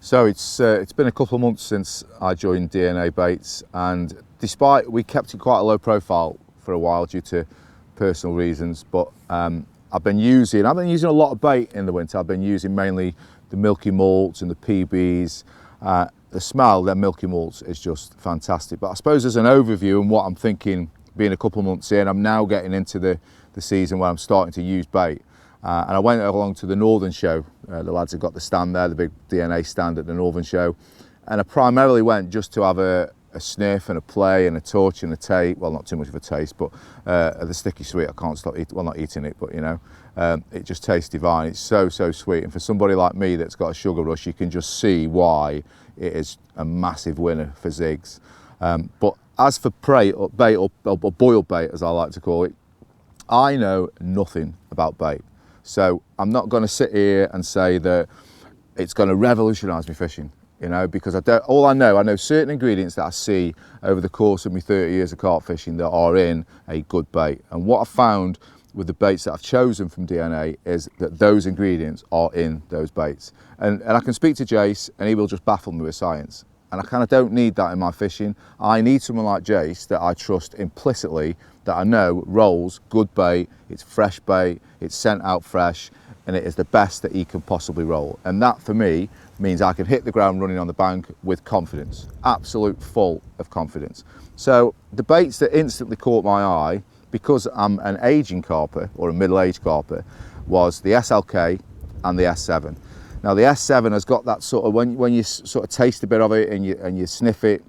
So it's been a couple of months since I joined DNA Baits, and despite we kept it quite a low profile for a while due to personal reasons, but I've been using a lot of bait in the winter. I've been using mainly the milky malts and the PBs. The smell, their milky malts, is just fantastic. But I suppose as an overview and what I'm thinking, being a couple of months in, I'm now getting into the season where I'm starting to use bait. And I went along to the Northern Show. The lads have got the stand there, the big DNA stand at the Northern Show. And I primarily went just to have a sniff and a play and a touch and a taste. Well, not too much of a taste, but the sticky sweet, I can't stop eating, well, not eating it, but you know, it just tastes divine. It's so sweet. And for somebody like me that's got a sugar rush, you can just see why it is a massive winner for zigs. But as for bait or boiled bait, as I like to call it, I know nothing about bait. So I'm not going to sit here and say that it's going to revolutionise my fishing, you know, because I know certain ingredients that I see over the course of my 30 years of carp fishing that are in a good bait. And what I've found with the baits that I've chosen from DNA is that those ingredients are in those baits. And I can speak to Jace and he will just baffle me with science. And I kind of don't need that in my fishing. I need someone like Jace that I trust implicitly, that I know rolls good bait, it's fresh bait, it's sent out fresh, and it is the best that he can possibly roll. And that for me means I can hit the ground running on the bank with confidence, absolute full of confidence. So the baits that instantly caught my eye, because I'm an aging carper or a middle-aged carper, was the SLK and the S7. Now the S7 has got that sort of, when you sort of taste a bit of it and you sniff it,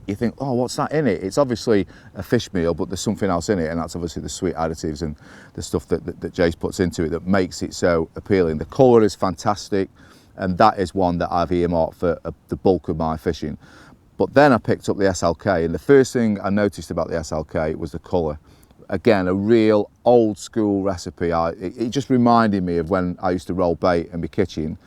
you think, oh, what's that in it? It's obviously a fish meal, but there's something else in it, and that's obviously the sweet additives and the stuff that Jace puts into it that makes it so appealing. The colour is fantastic, and that is one that I've earmarked for the bulk of my fishing. But then I picked up the SLK, and the first thing I noticed about the SLK was the colour. Again, a real old school recipe. It just reminded me of when I used to roll bait in my kitchen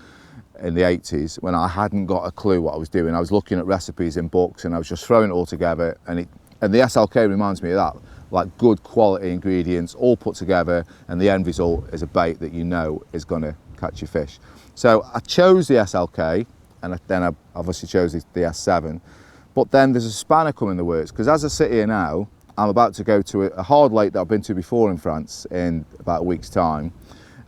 in the 80s, when I hadn't got a clue what I was doing. I was looking at recipes in books and I was just throwing it all together, and the SLK reminds me of that, like good quality ingredients all put together, and the end result is a bait that you know is going to catch your fish. So I chose the SLK, and then I obviously chose the S7, but then there's a spanner coming in the works, because as I sit here now, I'm about to go to a hard lake that I've been to before in France in about a week's time,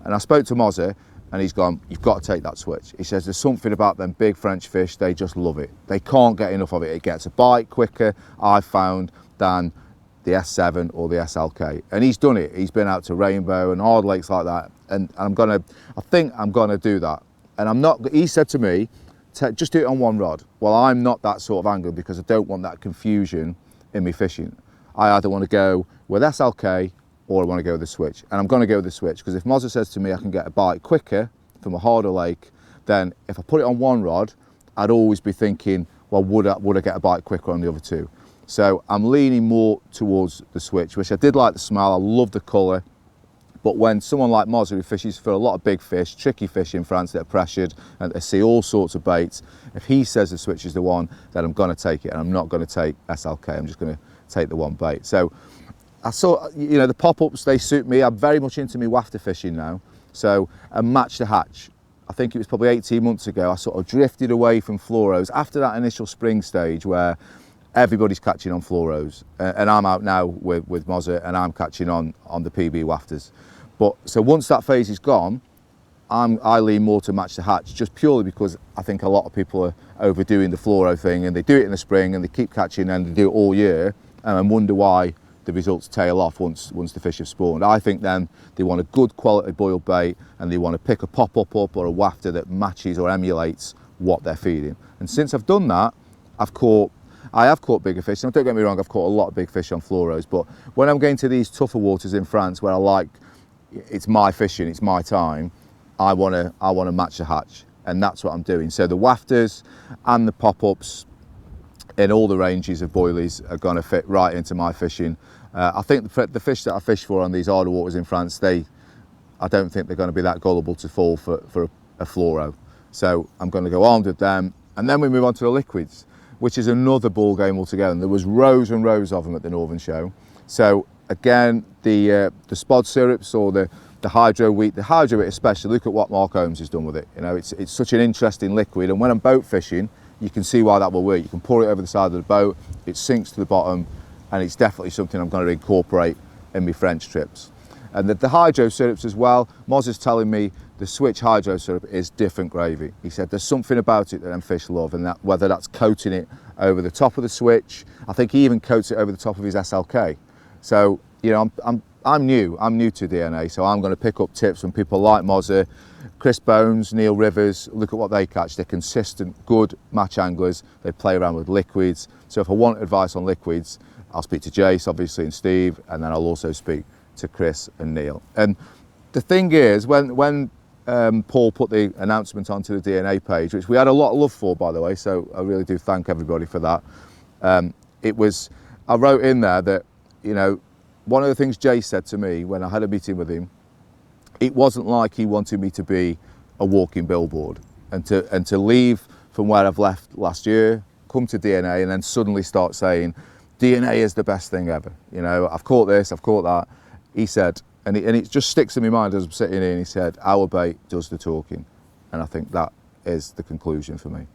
and I spoke to Mozza, and he's gone, you've got to take that switch. He says there's something about them big French fish, they just love it. They can't get enough of it. It gets a bite quicker, I've found, than the S7 or the SLK. And he's done it. He's been out to Rainbow and hard lakes like that, and I think I'm gonna do that. And he said to me, just do it on one rod. Well, I'm not that sort of angler, because I don't want that confusion in me fishing. I either want to go with SLK or I want to go with the switch. And I'm going to go with the switch, because if Mozza says to me I can get a bite quicker from a harder lake, then if I put it on one rod, I'd always be thinking, well, would I get a bite quicker on the other two? So I'm leaning more towards the switch, which I did like the smell, I love the colour. But when someone like Mozza, who fishes for a lot of big fish, tricky fish in France that are pressured and they see all sorts of baits, if he says the switch is the one, then I'm going to take it, and I'm not going to take SLK, I'm just going to take the one bait. So I saw, you know, the pop-ups, they suit me. I'm very much into me wafter fishing now. So a match the hatch. I think it was probably 18 months ago, I sort of drifted away from fluoros after that initial spring stage where everybody's catching on fluoros, and I'm out now with Mozza, and I'm catching on the PB wafters. But so once that phase is gone, I lean more to match the hatch, just purely because I think a lot of people are overdoing the fluoro thing, and they do it in the spring and they keep catching and they do it all year, and wonder why the results tail off once the fish have spawned. I think then they want a good quality boiled bait, and they want to pick a pop-up up or a wafter that matches or emulates what they're feeding. And since I've done that, I have caught bigger fish. Now, don't get me wrong, I've caught a lot of big fish on fluoros, but when I'm going to these tougher waters in France where it's my fishing, it's my time, I want to match the hatch, and that's what I'm doing. So the wafters and the pop-ups in all the ranges of boilies are going to fit right into my fishing. I think the fish that I fish for on these harder waters in France, I don't think they're going to be that gullible to fall for a fluoro. So I'm going to go armed with them, and then we move on to the liquids, which is another ball game altogether. And there was rows and rows of them at the Northern Show. So again, the spod syrups or the the hydro wheat especially, look at what Mark Holmes has done with it. You know, it's such an interesting liquid, and when I'm boat fishing, you can see why that will work. You can pour it over the side of the boat, it sinks to the bottom, and it's definitely something I'm going to incorporate in my French trips. And the hydro syrups as well, Mozza's telling me the Switch hydro syrup is different gravy. He said there's something about it that them fish love, and that whether that's coating it over the top of the Switch, I think he even coats it over the top of his SLK. So, you know, I'm new to DNA, so I'm going to pick up tips from people like Mozza, Chris Bones, Neil Rivers. Look at what they catch. They're consistent, good match anglers. They play around with liquids. So if I want advice on liquids, I'll speak to Jace, obviously, and Steve, and then I'll also speak to Chris and Neil. And the thing is, when Paul put the announcement onto the DNA page, which we had a lot of love for, by the way, so I really do thank everybody for that. I wrote in there that, you know, one of the things Jay said to me when I had a meeting with him, it wasn't like he wanted me to be a walking billboard and to leave from where I've left last year, come to DNA, and then suddenly start saying, DNA is the best thing ever. You know, I've caught this, I've caught that. He said, and it just sticks in my mind as I'm sitting here, and he said, our bait does the talking. And I think that is the conclusion for me.